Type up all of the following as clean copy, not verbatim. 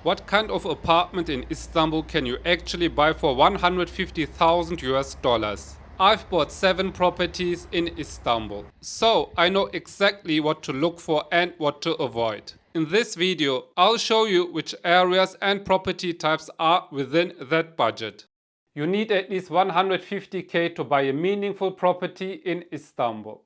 What kind of apartment in Istanbul can you actually buy for 150,000 US dollars? I've bought 7 properties in Istanbul, so I know exactly what to look for and what to avoid. In this video, I'll show you which areas and property types are within that budget. You need at least 150k to buy a meaningful property in Istanbul.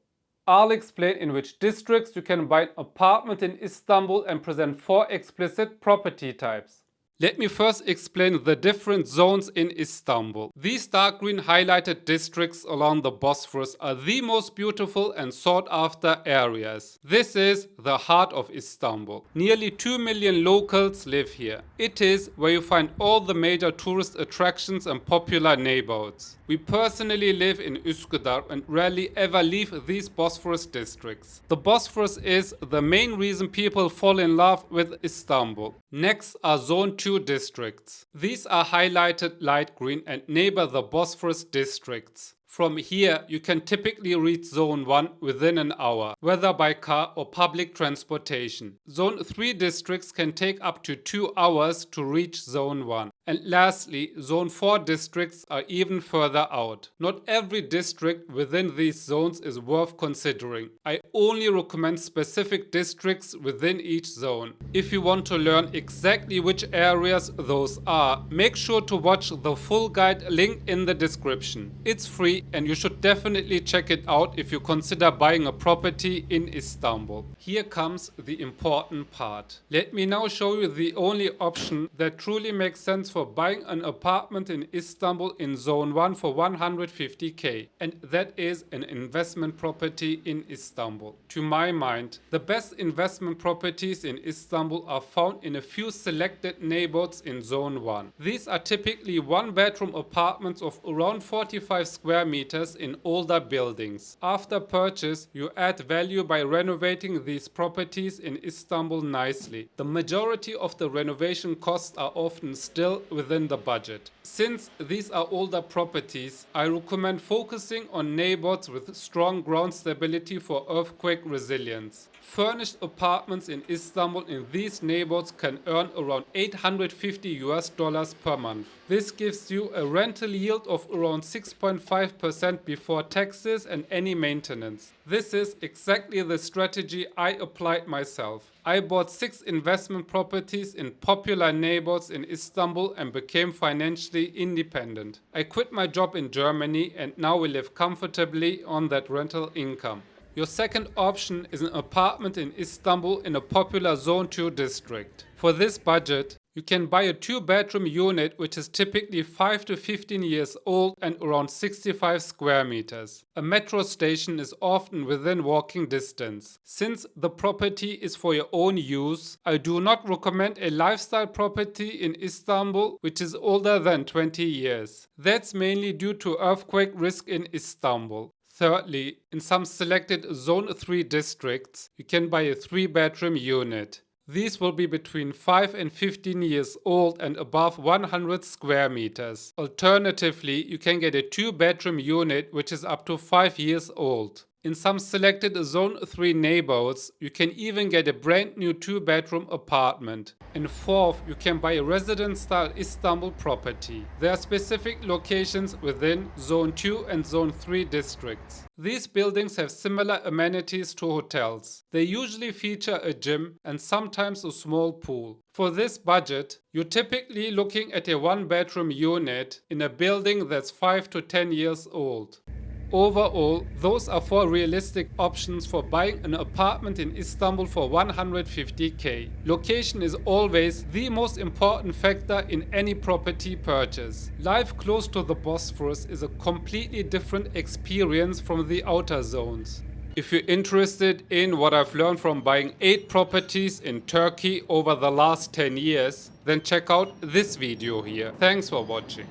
I'll explain in which districts you can buy an apartment in Istanbul and present 4 explicit property types. Let me first explain the different zones in Istanbul. These dark green highlighted districts along the Bosphorus are the most beautiful and sought after areas. This is the heart of Istanbul. Nearly 2 million locals live here. It is where you find all the major tourist attractions and popular neighborhoods. We personally live in Üsküdar and rarely ever leave these Bosphorus districts. The Bosphorus is the main reason people fall in love with Istanbul. Next are Zone 2 districts. These are highlighted light green and neighbor the Bosphorus districts. From here, you can typically reach Zone 1 within an hour, whether by car or public transportation. Zone 3 districts can take up to 2 hours to reach Zone 1. And lastly, Zone 4 districts are even further out. Not every district within these zones is worth considering. I only recommend specific districts within each zone. If you want to learn exactly which areas those are, make sure to watch the full guide linked in the description. It's free and you should definitely check it out if you consider buying a property in Istanbul. Here comes the important part. Let me now show you the only option that truly makes sense for buying an apartment in Istanbul in Zone 1 for 150k, and that is an investment property in Istanbul. To my mind, the best investment properties in Istanbul are found in a few selected neighborhoods in Zone 1. These are typically one-bedroom apartments of around 45 square meters in older buildings. After purchase, you add value by renovating these properties in Istanbul nicely. The majority of the renovation costs are often still within the budget. Since these are older properties, I recommend focusing on neighborhoods with strong ground stability for earthquake resilience. Furnished apartments in Istanbul in these neighborhoods can earn around 850 US dollars per month. This gives you a rental yield of around 6.5% before taxes and any maintenance. This is exactly the strategy I applied myself. I bought 6 investment properties in popular neighborhoods in Istanbul and became financially independent. I quit my job in Germany and now we live comfortably on that rental income. Your second option is an apartment in Istanbul in a popular Zone 2 district. For this budget, you can buy a 2-bedroom unit which is typically 5 to 15 years old and around 65 square meters. A metro station is often within walking distance. Since the property is for your own use, I do not recommend a lifestyle property in Istanbul which is older than 20 years. That's mainly due to earthquake risk in Istanbul. Thirdly, in some selected Zone 3 districts, you can buy a 3-bedroom unit. These will be between 5 and 15 years old and above 100 square meters. Alternatively, you can get a 2-bedroom unit which is up to 5 years old. In some selected Zone 3 neighborhoods, you can even get a brand new 2-bedroom apartment. And fourth, you can buy a residence-style Istanbul property. There are specific locations within Zone 2 and Zone 3 districts. These buildings have similar amenities to hotels. They usually feature a gym and sometimes a small pool. For this budget, you're typically looking at a 1-bedroom unit in a building that's 5 to 10 years old. Overall, those are 4 realistic options for buying an apartment in Istanbul for 150k. Location is always the most important factor in any property purchase. Life close to the Bosphorus is a completely different experience from the outer zones. If you're interested in what I've learned from buying 8 properties in Turkey over the last 10 years, then check out this video here. Thanks for watching.